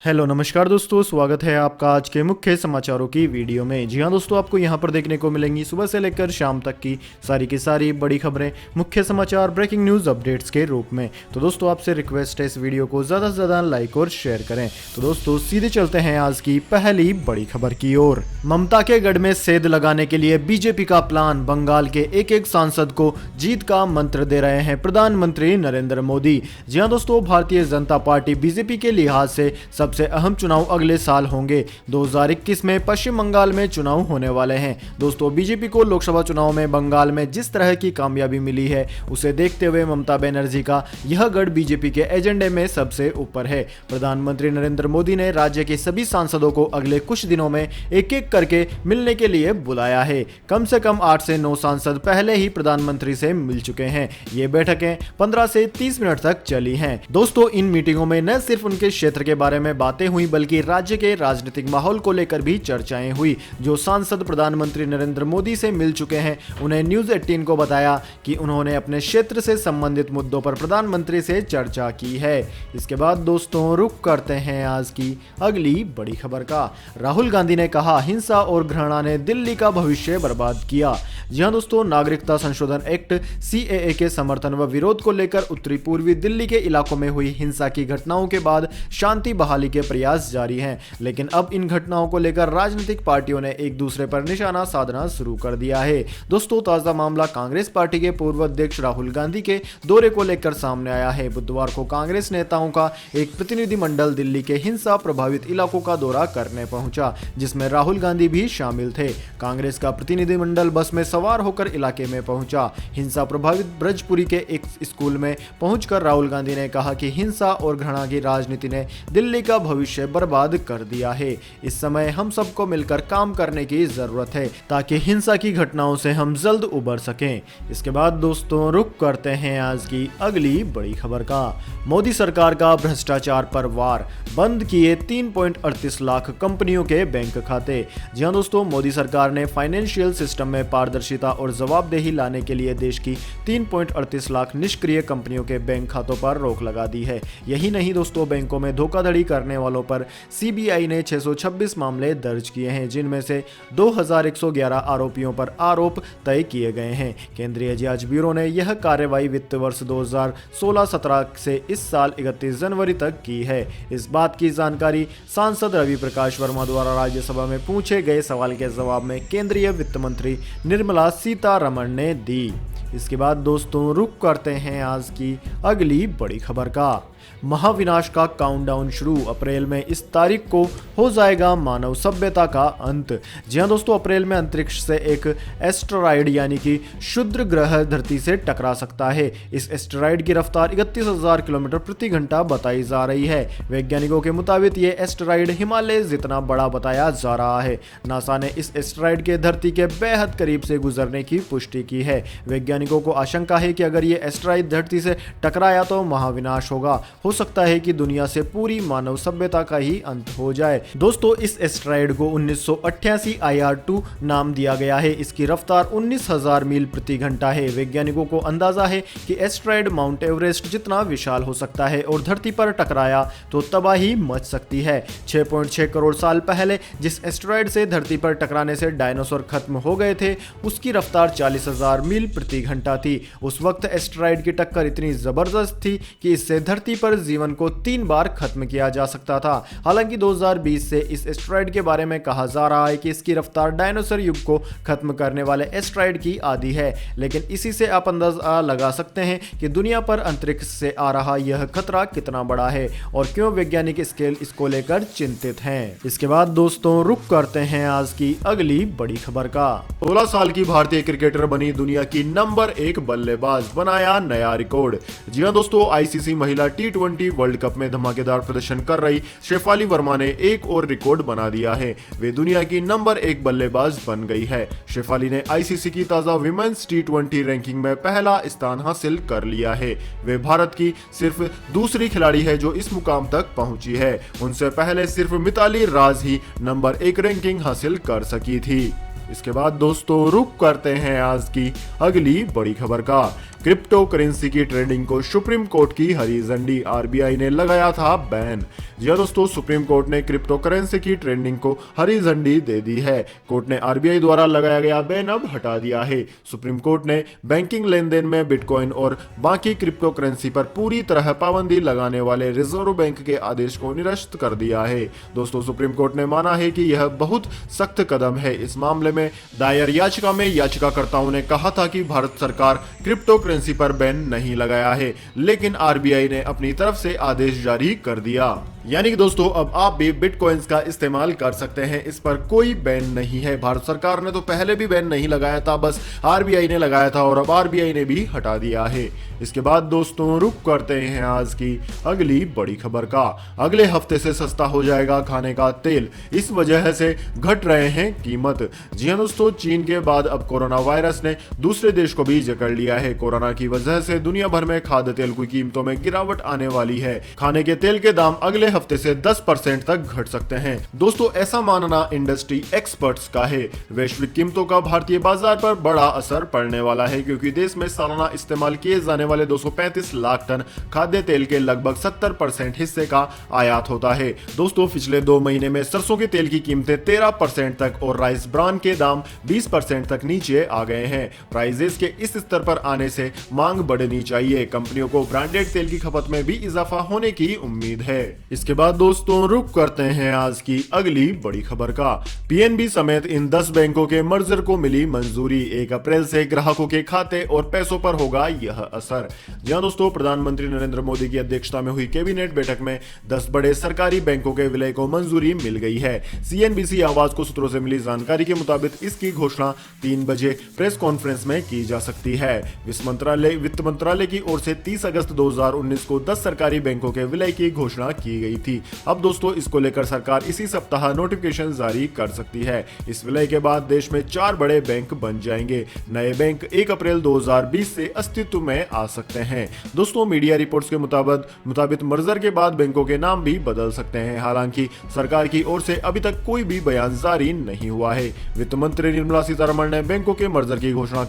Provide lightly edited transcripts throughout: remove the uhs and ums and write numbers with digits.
Hello नमस्कार दोस्तों, स्वागत है आपका आज के मुख्य समाचारों की वीडियो में। जी हाँ दोस्तों, आपको यहाँ पर देखने को मिलेंगी सुबह से लेकर शाम तक की सारी बड़ी खबरें, मुख्य समाचार, ब्रेकिंग न्यूज़ अपडेट्स के रूप में। तो दोस्तों आपसे रिक्वेस्ट है इस वीडियो को ज़्यादा से ज़्यादा लाइक और शेयर करें। तो दोस्तों सीधे चलते हैं आज की पहली बड़ी खबर की ओर। ममता के गढ़ में सेंध लगाने के लिए बीजेपी का प्लान, बंगाल के एक एक सांसद को जीत का मंत्र दे रहे हैं प्रधानमंत्री नरेंद्र मोदी। जी हाँ दोस्तों, भारतीय जनता पार्टी बीजेपी के लिहाज से सबसे अहम चुनाव अगले साल होंगे। 2021 में पश्चिम बंगाल में चुनाव होने वाले हैं। दोस्तों बीजेपी को लोकसभा चुनाव में बंगाल में जिस तरह की कामयाबी मिली है, उसे देखते हुए ममता बनर्जी का यह गढ़ बीजेपी के एजेंडे में सबसे ऊपर है। प्रधानमंत्री नरेंद्र मोदी ने राज्य के सभी सांसदों को अगले कुछ दिनों में एक एक करके मिलने के लिए बुलाया है। कम से कम 8 से 9 सांसद पहले ही प्रधानमंत्री से मिल चुके हैं। ये बैठकें 15 से 30 मिनट तक चली हैं। दोस्तों इन मीटिंगों में न सिर्फ उनके क्षेत्र के बारे में बातें हुई, बल्कि राज्य के राजनीतिक माहौल को लेकर भी चर्चाएं हुई। जो सांसद प्रधानमंत्री नरेंद्र मोदी से मिल चुके हैं, उन्हें न्यूज़ 18 को बताया कि उन्होंने अपने क्षेत्र से संबंधित मुद्दों पर प्रधानमंत्री से चर्चा की है। इसके बाद दोस्तों रुख करते हैं आज की अगली बड़ी खबर का। राहुल गांधी ने कहा, हिंसा और घृणा ने दिल्ली का भविष्य बर्बाद किया। जी हाँ दोस्तों, नागरिकता संशोधन एक्ट CAA के समर्थन व विरोध को लेकर उत्तरी पूर्वी दिल्ली के इलाकों में हुई हिंसा की घटनाओं के बाद शांति बहाली के प्रयास जारी हैं। लेकिन अब इन घटनाओं को लेकर राजनीतिक पार्टियों ने एक दूसरे पर निशाना साधना शुरू कर दिया है। दोस्तों ताजा मामला कांग्रेस पार्टी के पूर्व अध्यक्ष राहुल गांधी के दौरे को लेकर सामने आया है। बुधवार को कांग्रेस नेताओं का एक प्रतिनिधिमंडल दिल्ली के हिंसा प्रभावित इलाकों का दौरा करने पहुंचा, जिसमें राहुल गांधी भी शामिल थे। कांग्रेस का प्रतिनिधिमंडल बस में सवार होकर इलाके में पहुंचा। हिंसा प्रभावित ब्रजपुरी के एक स्कूल में पहुंचकर राहुल गांधी ने कहा कि हिंसा और घृणा की राजनीति ने दिल्ली का भविष्य बर्बाद कर दिया है। इस समय हम सबको मिलकर काम करने की जरूरत है ताकि हिंसा की घटनाओं से हम जल्द उबर सकें। इसके बाद दोस्तों रुख करते हैं आज की अगली बड़ी खबर का। मोदी सरकार का भ्रष्टाचार पर वार, बंद किए 3.38 लाख कंपनियों के बैंक खाते। जी हां दोस्तों, मोदी सरकार ने फाइनेंशियल सिस्टम में पारदर्शिता और जवाबदेही लाने के लिए देश की 3.38 लाख निष्क्रिय कंपनियों के बैंक खातों पर रोक लगा दी है। यही नहीं दोस्तों, बैंकों में धोखाधड़ी करने वालों पर CBI ने 626 मामले दर्ज किए हैं, जिनमें से 2111 आरोपियों पर आरोप तय किए गए हैं। केंद्रीय जांच ब्यूरो ने यह कार्रवाई वित्त वर्ष 2016-17 से इस साल 31 जनवरी तक की है। इस बात की जानकारी सांसद रवि प्रकाश वर्मा द्वारा राज्यसभा में पूछे गए सवाल के जवाब में केंद्रीय वित्त मंत्री निर्मला सीतारमण ने दी। इसके बाद दोस्तों रुख करते हैं आज की अगली बड़ी खबर का। महाविनाश का काउंटडाउन शुरू, अप्रैल में इस तारीख को हो जाएगा मानव सभ्यता का अंत। जी हां दोस्तों, अप्रैल में अंतरिक्ष से एक एस्टेरॉयड यानी कि क्षुद्र ग्रह धरती से टकरा सकता है। इस एस्टेरॉयड की रफ्तार 31,000 किलोमीटर प्रति घंटा बताई जा रही है। वैज्ञानिकों के मुताबिक ये एस्टेरॉयड हिमालय जितना बड़ा बताया जा रहा है। नासा ने इस एस्टेरॉयड के धरती के बेहद करीब से गुजरने की पुष्टि की है। वैज्ञानिकों को आशंका है कि अगर ये एस्टेरॉयड धरती से टकराया तो महाविनाश होगा। हो सकता है कि दुनिया से पूरी मानव सभ्यता का ही अंत हो जाए। दोस्तों इस एस्टेरॉयड को 1988 IR2 नाम दिया गया है। इसकी रफ्तार 19,000 मील प्रति घंटा है। वैज्ञानिकों को अंदाजा है कि एस्टेरॉयड माउंट एवरेस्ट जितना विशाल हो सकता है और धरती पर टकराया तो तबाही मच सकती है। 6.6 करोड़ साल पहले जिस एस्टेरॉयड से धरती पर टकराने से डायनासोर खत्म हो गए थे, उसकी रफ्तार 40,000 मील प्रति घंटा थी। उस वक्त एस्टेरॉयड की टक्कर इतनी जबरदस्त थी कि इससे धरती पर जीवन को 3 बार खत्म किया जा सकता था। हालांकि 2020 से इस एस्टेरॉयड के बारे में कहा जा रहा है कि इसकी रफ्तार डायनासोर युग को खत्म करने वाले एस्टेरॉयड की आधी है। लेकिन इसी से आप अंदाजा लगा सकते हैं कि दुनिया पर अंतरिक्ष से आ रहा यह खतरा कितना बड़ा है और क्यों वैज्ञानिक इसको लेकर चिंतित हैं। इसके बाद दोस्तों रुख करते हैं आज की अगली बड़ी खबर का। 16 साल की भारतीय क्रिकेटर बनी दुनिया की नंबर 1 बल्लेबाज, बनाया नया रिकॉर्ड। जी हां दोस्तों, ICC महिला T20 वर्ल्ड कप में धमाकेदार प्रदर्शन कर रही शेफाली वर्मा ने एक और रिकॉर्ड बना दिया है। वे दुनिया की नंबर 1 बल्लेबाज बन गई है। शेफाली ने ICC की ताजा विमेंस T20 रैंकिंग में पहला स्थान हासिल कर लिया है। वे भारत की सिर्फ दूसरी खिलाड़ी है जो इस मुकाम तक पहुंची है। उनसे पहले सिर्फ मिताली राज ही नंबर 1 रैंकिंग हासिल कर सकी थी। इसके बाद दोस्तों रुक करते हैं आज की अगली बड़ी खबर का। क्रिप्टो करेंसी की ट्रेडिंग को सुप्रीम कोर्ट की हरी झंडी, आरबीआई ने लगाया था बैन। जी दोस्तों, सुप्रीम कोर्ट ने क्रिप्टो करेंसी की ट्रेडिंग को हरी झंडी दे दी है। कोर्ट ने आरबीआई द्वारा लगाया गया बैन अब हटा दिया है। सुप्रीम कोर्ट ने बैंकिंग लेन देन में बिटकॉइन और बाकी क्रिप्टो करेंसी पर पूरी तरह पाबंदी लगाने वाले रिजर्व बैंक के आदेश को निरस्त कर दिया है। दोस्तों, सुप्रीम कोर्ट ने माना है कि यह बहुत सख्त कदम है। इस मामले में दायर याचिका में याचिकाकर्ताओं ने कहा था कि भारत सरकार क्रिप्टो करेंसी पर बैन नहीं लगाया है, लेकिन आरबीआई ने अपनी तरफ से आदेश जारी कर दिया। यानी कि दोस्तों अब आप भी बिटकॉइंस का इस्तेमाल कर सकते हैं, इस पर कोई बैन नहीं है। भारत सरकार ने तो पहले भी बैन नहीं लगाया था, बस आरबीआई ने लगाया था और अब आरबीआई ने भी हटा दिया है। इसके बाद दोस्तों रुक करते हैं आज की अगली बड़ी खबर का। अगले हफ्ते से सस्ता हो जाएगा खाने का तेल, इस वजह से घट रहे हैं कीमत। जी हां दोस्तों, चीन के बाद अब कोरोना वायरस ने दूसरे देश को भी जकड़ लिया है। कोरोना की वजह से दुनिया भर में खाद्य तेल की कीमतों में गिरावट आने वाली है। खाने के तेल के दाम अगले हफ्ते से 10% तक घट सकते हैं। दोस्तों, ऐसा मानना इंडस्ट्री एक्सपर्ट्स का है। वैश्विक कीमतों का भारतीय बाजार पर बड़ा असर पड़ने वाला है, क्योंकि देश में सालाना इस्तेमाल किए जाने वाले 235 लाख टन खाद्य तेल के लगभग 70% हिस्से का आयात होता है। दोस्तों, पिछले 2 महीने में सरसों के तेल की कीमतें 13% तक और राइस ब्रान के दाम 20% तक नीचे आ गए हैं। प्राइसेस के इस स्तर पर आने से मांग बढ़नी चाहिए। कंपनियों को ब्रांडेड तेल की खपत में भी इजाफा होने की उम्मीद है। इसके बाद दोस्तों रुक करते हैं आज की अगली बड़ी खबर का। पीएनबी समेत इन 10 बैंकों के मर्जर को मिली मंजूरी। 1 अप्रैल से ग्राहकों के खाते और पैसों पर होगा यह असर। जी हां दोस्तों, प्रधानमंत्री नरेंद्र मोदी की अध्यक्षता में हुई कैबिनेट बैठक में 10 बड़े सरकारी बैंकों के विलय को मंजूरी मिल गई है। सीएनबीसी आवाज को सूत्रों से मिली जानकारी के मुताबिक इसकी घोषणा 3 बजे प्रेस कॉन्फ्रेंस में की जा सकती है। वित्त मंत्रालय की ओर से 30 अगस्त 2019 को 10 सरकारी बैंकों के विलय की घोषणा की गई थी। अब दोस्तों इसको लेकर सरकार इसी सप्ताह नोटिफिकेशन जारी कर सकती है। इस विलय के बाद देश में 4 बड़े बैंक बन जाएंगे। नए बैंक 1 अप्रैल 2020 से अस्तित्व में आ सकते हैं। दोस्तों, मीडिया रिपोर्ट्स के मुताबिक मर्जर के बाद बैंकों के नाम भी बदल सकते हैं। हालांकि सरकार की ओर से अभी तक कोई भी बयान जारी नहीं हुआ है। वित्त मंत्री निर्मला सीतारमण ने बैंकों के मर्जर की घोषणा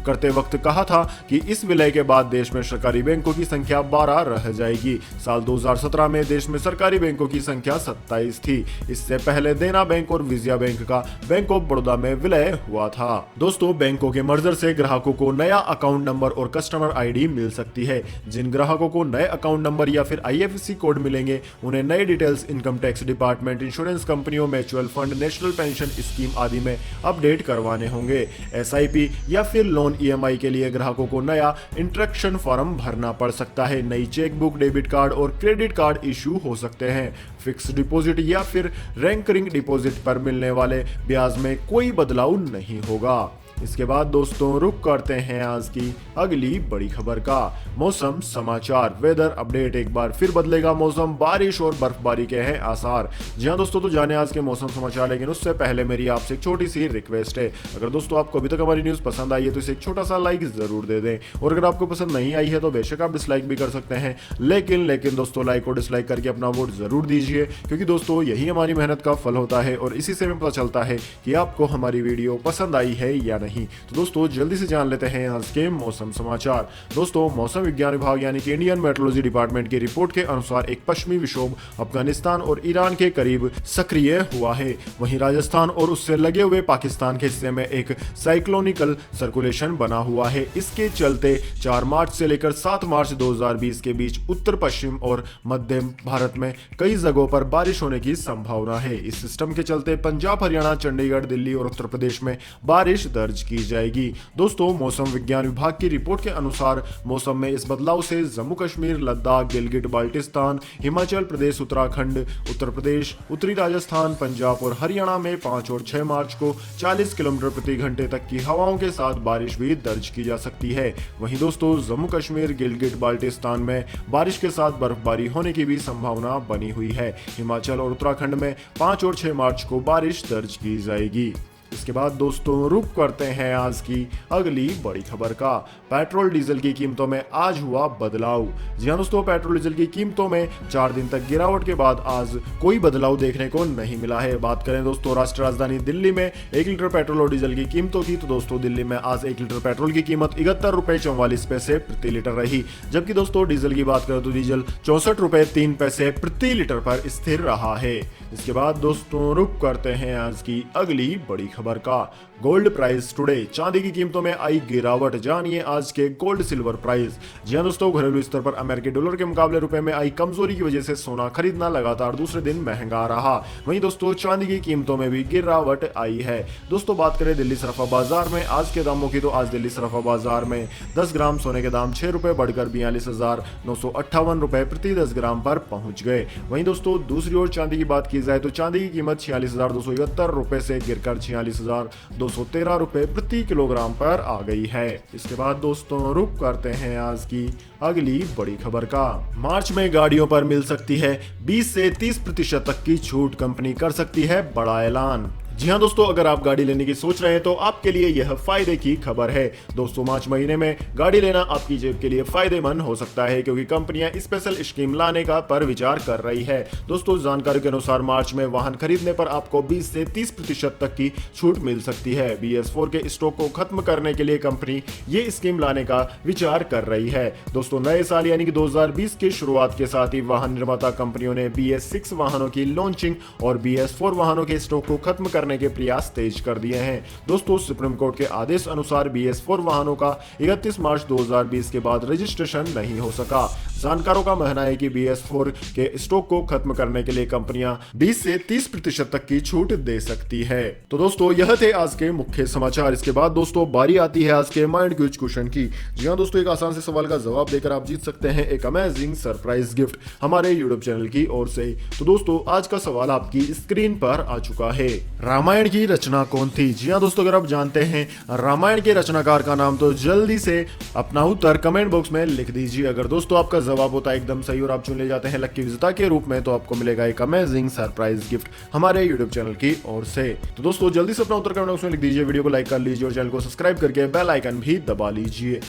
करते वक्त कहा था कि इस विलय के बाद देश में सरकारी बैंकों की संख्या 12 रह जाएगी। साल 2017 में देश में सरकारी बैंकों की संख्या 27 थी। इससे पहले देना बैंक और विजया बैंक का बैंक ऑफ बड़ौदा में विलय हुआ था। दोस्तों, बैंकों के मर्जर से ग्राहकों को नया अकाउंट नंबर और कस्टमर आईडी मिल सकती है। जिन ग्राहकों को नए अकाउंट नंबर या फिर आईएफएससी कोड मिलेंगे, उन्हें नए details income tax department, insurance कंपनियों, mutual fund, national pension scheme आदि में अपडेट करवाने होंगे। एसआईपी या फिर लोन ईएमआई के लिए ग्राहकों को नया इंस्ट्रक्शन फॉर्म भरना पड़ सकता है। नई चेकबुक, डेबिट कार्ड और क्रेडिट कार्ड इशू हो सकते हैं। फिक्स डिपॉजिट या फिर रैंकरिंग डिपॉजिट पर मिलने वाले ब्याज में कोई बदलाव नहीं होगा। इसके बाद दोस्तों रुक करते हैं आज की अगली बड़ी खबर का। मौसम समाचार, वेदर अपडेट। एक बार फिर बदलेगा मौसम, बारिश और बर्फबारी के हैं आसार। जी हां दोस्तों, तो जाने आज के मौसम समाचार, लेकिन उससे पहले मेरी आपसे एक छोटी सी रिक्वेस्ट है। अगर दोस्तों आपको अभी तक हमारी न्यूज पसंद आई है तो इसे एक छोटा सा लाइक जरूर दे दें, और अगर आपको पसंद नहीं आई है तो बेशक आप डिसलाइक भी कर सकते हैं, लेकिन दोस्तों लाइक और डिसलाइक करके अपना वोट जरूर दीजिए, क्योंकि दोस्तों यही हमारी मेहनत का फल होता है और इसी से हमें पता चलता है कि आपको हमारी वीडियो पसंद आई है या नहीं। तो दोस्तों जल्दी से जान लेते हैं आज के मौसम समाचार। दोस्तों, मौसम विज्ञान विभाग यानी कि इंडियन मेट्रोलॉजी डिपार्टमेंट की रिपोर्ट के अनुसार एक पश्चिमी विक्षोभ अफगानिस्तान और ईरान के करीब सक्रिय हुआ है। वहीं राजस्थान और उससे लगे हुए पाकिस्तान के हिस्से में एक साइक्लोनिकल सर्कुलेशन बना हुआ है। इसके चलते 4 मार्च से लेकर 7 मार्च 2020 के बीच उत्तर पश्चिम और मध्य भारत में कई जगहों पर बारिश होने की संभावना है। इस सिस्टम के चलते पंजाब, हरियाणा, चंडीगढ़, दिल्ली और उत्तर प्रदेश में बारिश दर्ज की जाएगी। दोस्तों, मौसम विज्ञान विभाग की रिपोर्ट के अनुसार मौसम में इस बदलाव से जम्मू कश्मीर, लद्दाख, गिलगिट बाल्टिस्तान, हिमाचल प्रदेश, उत्तराखंड, उत्तर प्रदेश, उत्तरी राजस्थान, पंजाब और हरियाणा में 5 और 6 मार्च को 40 किलोमीटर प्रति घंटे तक की हवाओं के साथ बारिश भी दर्ज की जा सकती है। वहीं दोस्तों, जम्मू कश्मीर, गिलगिट बाल्टिस्तान में बारिश के साथ बर्फबारी होने की भी संभावना बनी हुई है। हिमाचल और उत्तराखंड में 5 और 6 मार्च को बारिश दर्ज की जाएगी। इसके बाद दोस्तों रुक करते हैं आज की अगली बड़ी खबर का। पेट्रोल डीजल की कीमतों में आज हुआ बदलाव। जी हां दोस्तों, पेट्रोल डीजल की कीमतों में 4 दिन तक गिरावट के बाद आज कोई बदलाव देखने को नहीं मिला है। बात करें दोस्तों राष्ट्रीय राजधानी दिल्ली में 1 लीटर पेट्रोल और डीजल की कीमतों की, तो दोस्तों दिल्ली में आज 1 लीटर पेट्रोल की कीमत 71.44 प्रति लीटर रही, जबकि दोस्तों डीजल की बात करें तो डीजल 64.03 प्रति लीटर पर स्थिर रहा है। इसके बाद दोस्तों रुक करते हैं आज की अगली बड़ी खबर का। गोल्ड प्राइस टुडे, चांदी की कीमतों में आई गिरावट, जानिए आज के गोल्ड सिल्वर प्राइस। जी हां दोस्तों, घरेलू स्तर पर अमेरिकी डॉलर के मुकाबले रुपए में आई कमजोरी की वजह से सोना खरीदना लगातार दूसरे दिन महंगा रहा। वहीं दोस्तों चांदी की कीमतों में भी गिरावट आई है। दोस्तों बात करें दिल्ली सराफा बाजार में आज के दामों की, तो आज दिल्ली सराफा बाजार में 10 ग्राम सोने के दाम 6 रुपए बढ़कर 42,958 रुपए प्रति 10 ग्राम पर पहुंच गए। वहीं दोस्तों दूसरी ओर चांदी की बात की जाए तो चांदी की कीमत 46,271 रुपए से गिरकर 46,213 रुपए प्रति किलोग्राम पर आ गई है। इसके बाद दोस्तों रुक करते हैं आज की अगली बड़ी खबर का। मार्च में गाड़ियों पर मिल सकती है 20 से 30% तक की छूट, कंपनी कर सकती है बड़ा ऐलान। जी हां दोस्तों, अगर आप गाड़ी लेने की सोच रहे हैं तो आपके लिए यह फायदे की खबर है। दोस्तों मार्च महीने में गाड़ी लेना आपकी जेब के लिए फायदेमंद हो सकता है, क्योंकि कंपनियां स्पेशल स्कीम लाने का पर विचार कर रही है। दोस्तों जानकारी के अनुसार मार्च में वाहन खरीदने पर आपको 20 से 30% तक की छूट मिल सकती है। BS4 के स्टॉक को खत्म करने के लिए कंपनी ये स्कीम लाने का विचार कर रही है। दोस्तों नए साल यानी कि 2020 की शुरुआत के साथ ही वाहन निर्माता कंपनियों ने BS6 वाहनों की लॉन्चिंग और BS4 वाहनों के स्टॉक को खत्म करने के प्रयास तेज कर दिए हैं। दोस्तों सुप्रीम कोर्ट के आदेश अनुसार BS4 वाहनों का 31 मार्च 2020 के बाद रजिस्ट्रेशन नहीं हो सका। जानकारों का कहना है कि BS4 के स्टॉक को खत्म करने के लिए कंपनियां 20 से 30% तक की छूट दे सकती है। तो दोस्तों यह थे आज के मुख्य समाचार। इसके बाद दोस्तों बारी आती है आज के माइंड क्विज क्वेश्चन की। जी हां दोस्तों, एक आसान से सवाल का जवाब देकर आप जीत सकते हैं एक अमेजिंग सरप्राइज गिफ्ट हमारे यूट्यूब चैनल की ओर से। तो दोस्तों आज का सवाल आपकी स्क्रीन पर आ चुका है। रामायण की रचना कौन थी? जी हां दोस्तों, अगर आप जानते हैं रामायण के रचनाकार का नाम तो जल्दी से अपना उत्तर कमेंट बॉक्स में लिख दीजिए। अगर दोस्तों आपका जवाब होता है एकदम सही और आप चुन ले जाते हैं लकी विजेता के रूप में, तो आपको मिलेगा एक अमेजिंग सरप्राइज गिफ्ट हमारे यूट्यूब चैनल की ओर से। तो दोस्तों जल्दी से अपना उत्तर कमेंट बॉक्स में लिख दीजिए, वीडियो को लाइक कर लीजिए और चैनल को सब्सक्राइब करके बेल आइकन भी दबा लीजिए।